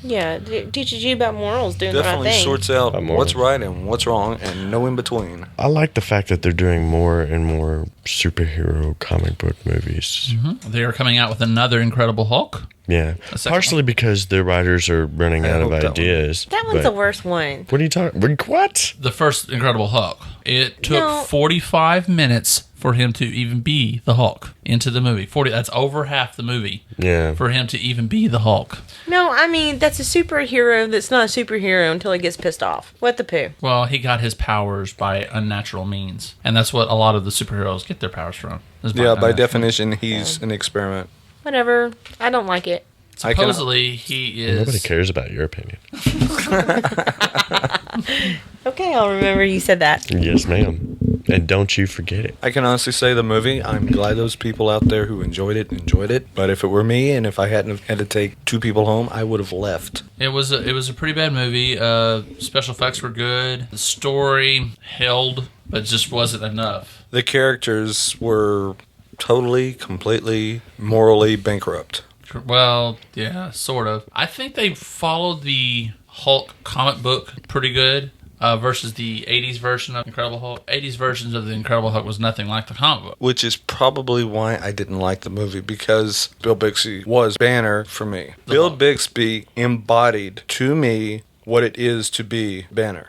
Yeah, it teaches you about morals, doing Definitely the right thing. sorts out what's right and what's wrong, and no in between. I like the fact that they're doing more and more superhero comic book movies. Mm-hmm. They are coming out with another Incredible Hulk. Yeah, partially because the writers are running out of ideas. That one's the worst one. What are you talking? What? The first Incredible Hulk. It took 45 minutes for him to even be the Hulk into the movie. 40. That's over half the movie. Yeah. For him to even be the Hulk. No, I mean, that's a superhero that's not a superhero until he gets pissed off. What the poo? Well, he got his powers by unnatural means. And that's what a lot of the superheroes get their powers from. By definition, he's an experiment. Whatever. I don't like it. Supposedly, he is... Nobody cares about your opinion. Okay, I'll remember you said that. Yes, ma'am. And don't you forget it. I can honestly say the movie, I'm glad those people out there who enjoyed it. But if it were me, and if I hadn't had to take 2 people home, I would have left. It was a pretty bad movie. Special effects were good. The story held, but just wasn't enough. The characters were totally, completely, morally bankrupt. Well, yeah, sort of. I think they followed the Hulk comic book pretty good versus the 80s version of Incredible Hulk. 80s versions of the Incredible Hulk was nothing like the comic book. Which is probably why I didn't like the movie, because Bill Bixby was Banner for me. Bill Bixby embodied to me what it is to be Banner.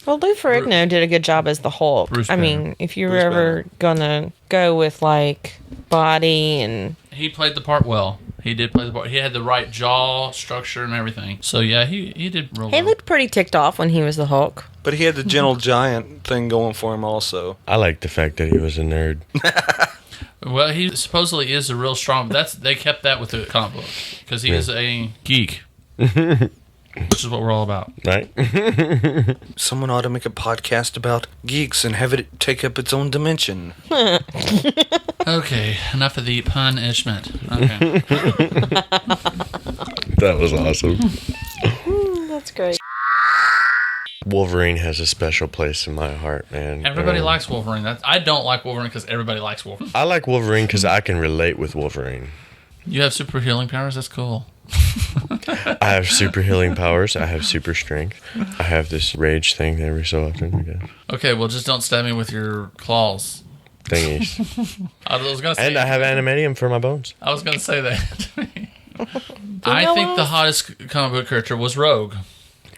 Well, Lou Ferrigno did a good job as the Hulk. I mean, if you were ever gonna go with like body and... He played the part well. He did play the part. He had the right jaw structure and everything. So yeah, he did real well. He looked pretty ticked off when he was the Hulk. But he had the gentle giant thing going for him also. I like the fact that he was a nerd. Well, he supposedly is a real strong... They kept that with the comic book. Because he is a geek. Which is what we're all about. Right? Someone ought to make a podcast about geeks and have it take up its own dimension. Okay, enough of the punishment. Okay. That was awesome. That's great. Wolverine has a special place in my heart, man. Everybody likes Wolverine. I don't like Wolverine because everybody likes Wolverine. I like Wolverine because I can relate with Wolverine. You have super healing powers? That's cool. I have super healing powers. I have super strength. I have this rage thing every so often. Okay, okay, well, just don't stab me with your claws. Thingies. I was gonna say, and I have adamantium for my bones. I was going to say that. I think the hottest comic book character was Rogue.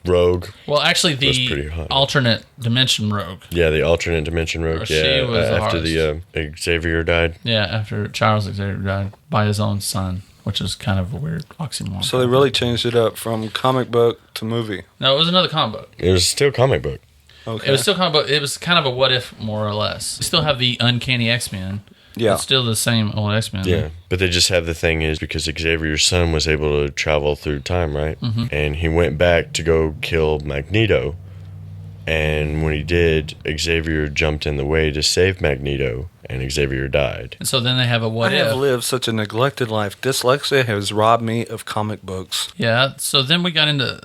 Rogue. Well, actually, the alternate dimension Rogue. Yeah, the alternate dimension Rogue. She was after the Xavier died. Yeah, after Charles Xavier died by his own son, which is kind of a weird oxymoron. So they really changed it up from comic book to movie. No, it was another comic book. It was still comic book. Okay. It was still comic book. It was kind of a what if, more or less. We still have the Uncanny X-Men. Yeah. It's still the same old X-Men. Yeah, but they just have the thing is because Xavier's son was able to travel through time, right? Mm-hmm. And he went back to go kill Magneto. And when he did, Xavier jumped in the way to save Magneto, and Xavier died. And so then they have a what if. I have lived such a neglected life. Dyslexia has robbed me of comic books. Yeah, so then we got into...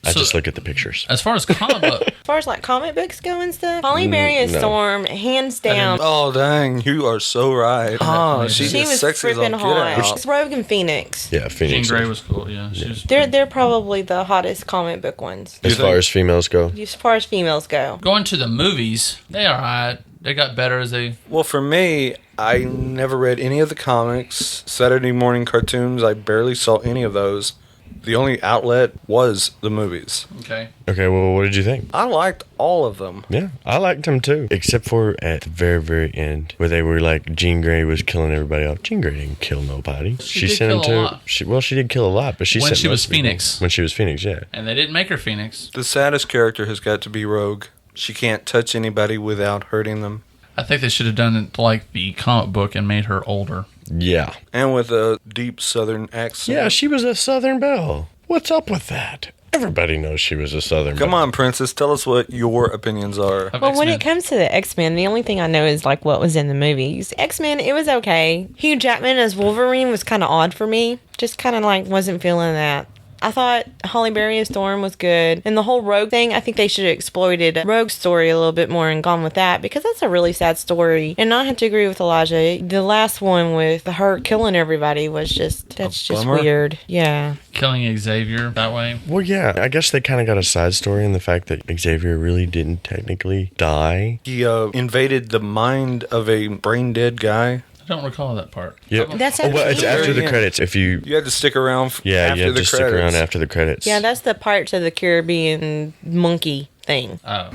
I just look at the pictures. As far as comic book... As far as like comic books go and stuff, Holly Berry is Storm, hands down. Oh, dang, you are so right. Oh, she was sexy as all get out. It's Rogue and Phoenix. Yeah, Phoenix. Jean Grey was cool, yeah. They're probably the hottest comic book ones. As far as females go? As far as females go. Going to the movies, they are alright. They got better as they... Well, for me, I never read any of the comics. Saturday morning cartoons, I barely saw any of those. The only outlet was the movies. Okay. Okay, well, what did you think? I liked all of them. Yeah, I liked them too. Except for at the very, very end, where they were like, Jean Grey was killing everybody off. Jean Grey didn't kill nobody. She sent him to... She did kill a lot, but when she was Phoenix. When she was Phoenix, yeah. And they didn't make her Phoenix. The saddest character has got to be Rogue. She can't touch anybody without hurting them. I think they should have done it like the comic book and made her older. Yeah. And with a deep southern accent. Yeah, she was a Southern Belle. What's up with that? Everybody knows she was a Southern Belle. Come on, Princess. Tell us what your opinions are. Well, when it comes to the X-Men, the only thing I know is like what was in the movies. X-Men, it was okay. Hugh Jackman as Wolverine was kind of odd for me. Just kind of like wasn't feeling that. I thought Holly Berry Storm was good. And the whole Rogue thing, I think they should have exploited Rogue's story a little bit more and gone with that because that's a really sad story. And I have to agree with Elijah. The last one with her killing everybody was that's just weird. Yeah. Killing Xavier that way. Well, yeah, I guess they kind of got a side story in the fact that Xavier really didn't technically die. He invaded the mind of a brain-dead guy. I don't recall that part. Yeah, That's it's after the credits. If you had to stick around. After you have the to credits. stick around after the credits. Yeah, that's the Pirates of the Caribbean monkey thing. Oh,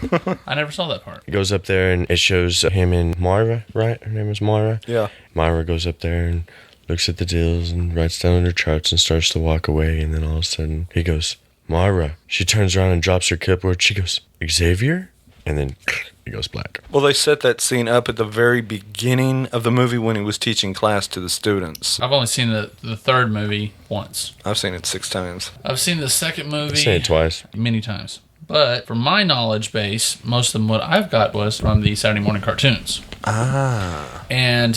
I never saw that part. It goes up there and it shows him and Moira, right? Her name is Moira. Yeah. Moira goes up there and looks at the deals and writes down on her charts and starts to walk away. And then all of a sudden he goes, Moira. She turns around and drops her clipboard. She goes, Xavier? And then it goes black. Well, they set that scene up at the very beginning of the movie when he was teaching class to the students. I've only seen the third movie once. I've seen it 6 times. I've seen the second movie. I've seen it twice. Many times. But from my knowledge base, most of them what I've got was from the Saturday morning cartoons. Ah. And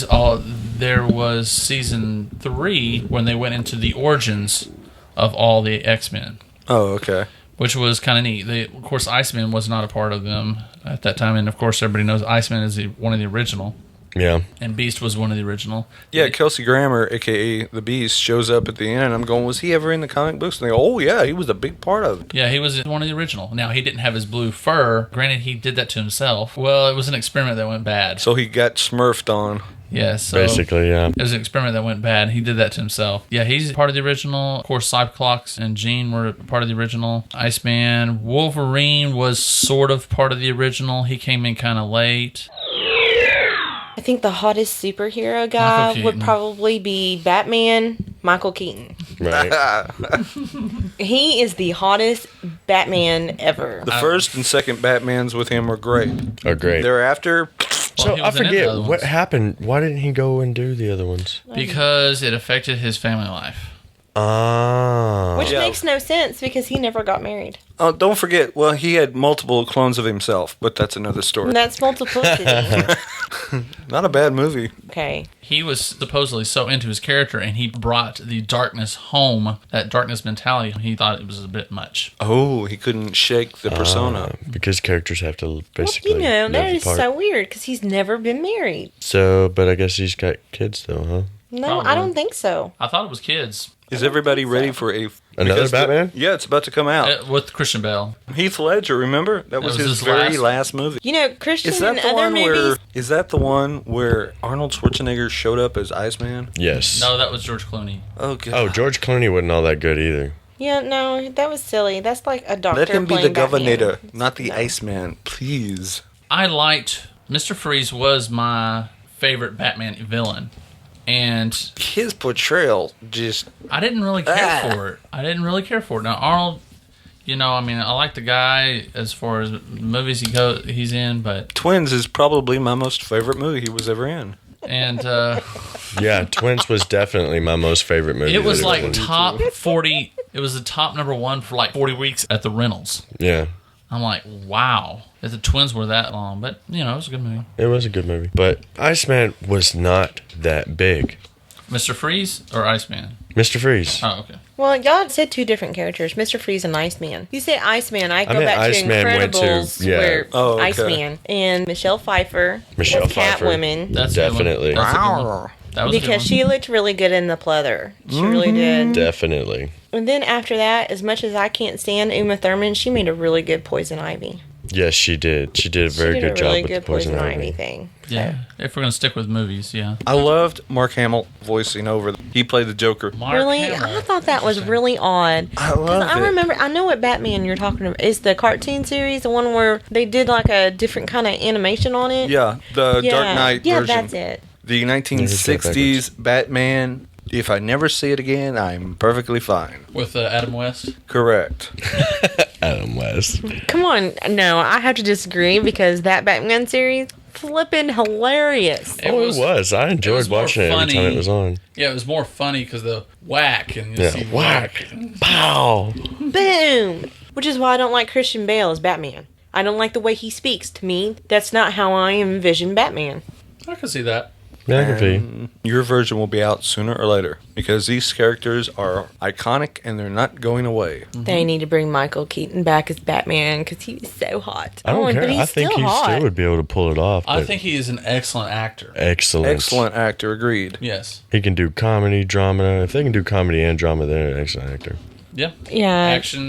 there was season 3 when they went into the origins of all the X-Men. Oh, okay. Which was kind of neat. Of course, Iceman was not a part of them at that time. And, of course, everybody knows Iceman is one of the original. Yeah. And Beast was one of the original. Yeah, Kelsey Grammer, a.k.a. The Beast, shows up at the end, and I'm going, was he ever in the comic books? And they go, oh, yeah, he was a big part of it. Yeah, he was one of the original. Now, he didn't have his blue fur. Granted, he did that to himself. Well, it was an experiment that went bad. So he got smurfed on. Yeah, so basically, yeah. It was an experiment that went bad. He did that to himself. Yeah, he's part of the original. Of course, Cyclops and Jean were part of the original. Iceman. Wolverine was sort of part of the original. He came in kind of late. I think the hottest superhero guy would probably be Batman, Michael Keaton. Right. He is the hottest Batman ever. The first and second Batmans with him are great. Oh, great. Thereafter... So I forget what happened. Why didn't he go and do the other ones? Because it affected his family life. Which makes no sense because he never got married. Oh, don't forget. Well, he had multiple clones of himself, but that's another story. That's multiplicity. Not a bad movie. Okay. He was supposedly so into his character, and he brought the darkness home. That darkness mentality. He thought it was a bit much. Oh, he couldn't shake the persona. Because characters have to basically. Well, that live is apart. so weird because he's never been married. So, but I guess he's got kids though, huh? No, Probably. I don't think so. I thought it was kids. Is everybody ready for Another Batman? Yeah, it's about to come out. With Christian Bale. Heath Ledger, remember? That was his very last movie. You know, Christian Is that in the other one movies. where? Is that the one where Arnold Schwarzenegger showed up as Iceman? Yes. No, that was George Clooney. Oh God. Oh, George Clooney wasn't all that good either. Yeah, no, that was silly. That's like a doctor. Let him be the playing governor, Batman. not the No. Iceman, please. I liked Mr. Freeze was my favorite Batman villain, and His portrayal just I didn't really care for it. I didn't really care for it. Now Arnold, you know, I mean, I like the guy as far as movies he's in, but Twins is probably my most favorite movie he was ever in. and Yeah, Twins was definitely my most favorite movie. it was that like ever was. top 40. It was the top #1 for like 40 weeks at the rentals. Yeah, I'm like, wow, that the Twins were that long, but you know, it was a good movie. it was a good movie. But Iceman was not that big. Mr. Freeze or Iceman? Mr. Freeze. Oh, okay. Well, y'all said two different characters, Mr. Freeze and Iceman. You say Iceman, I go meant back Iceman to went to- Incredibles, yeah. where Oh, okay. Iceman and Michelle Pfeiffer, Michelle was Pfeiffer. Catwoman, That's a good one. Definitely. That's a good one. That was a good because one. she looked really good in the pleather. She really did. Definitely. And then after that, as much as I can't stand Uma Thurman, she made a really good Poison Ivy. Yes, she did. She did a very she did good a really job with good the Poison Ivy Ivy. thing. Yeah, if we're gonna stick with movies, yeah. I loved Mark Hamill voicing over. He played the Joker. Mark Really? Hamill. I thought that was really odd. I 'Cause loved I it. remember, I know what Batman you're talking about. Is the cartoon series the one where they did like a different kind of animation on it? Yeah, the Dark Knight yeah, version. that's it. The 1960s Batman. If I never see it again, I'm perfectly fine. With Adam West. Correct. Adam West. Come on, no, I have to disagree because that Batman series flipping hilarious. It Oh, it was. I enjoyed was more watching it every time funny. it was on. Yeah, it was more funny because the whack and you Yeah, see whack. Pow. Boom! Which is why I don't like Christian Bale as Batman. I don't like the way he speaks. To me, that's not how I envision Batman. I can see that. Yeah, I can feel you. And your version will be out sooner or later because these characters are iconic and they're not going away. They need to bring Michael Keaton back as Batman because he was so hot. I don't care. But he's I think still he hot. still would be able to pull it off. I but think he is an excellent actor. excellent. Excellent actor, agreed. Yes. He can do comedy, drama. If they can do comedy and drama, they're an excellent actor. Yeah. Yeah. Action.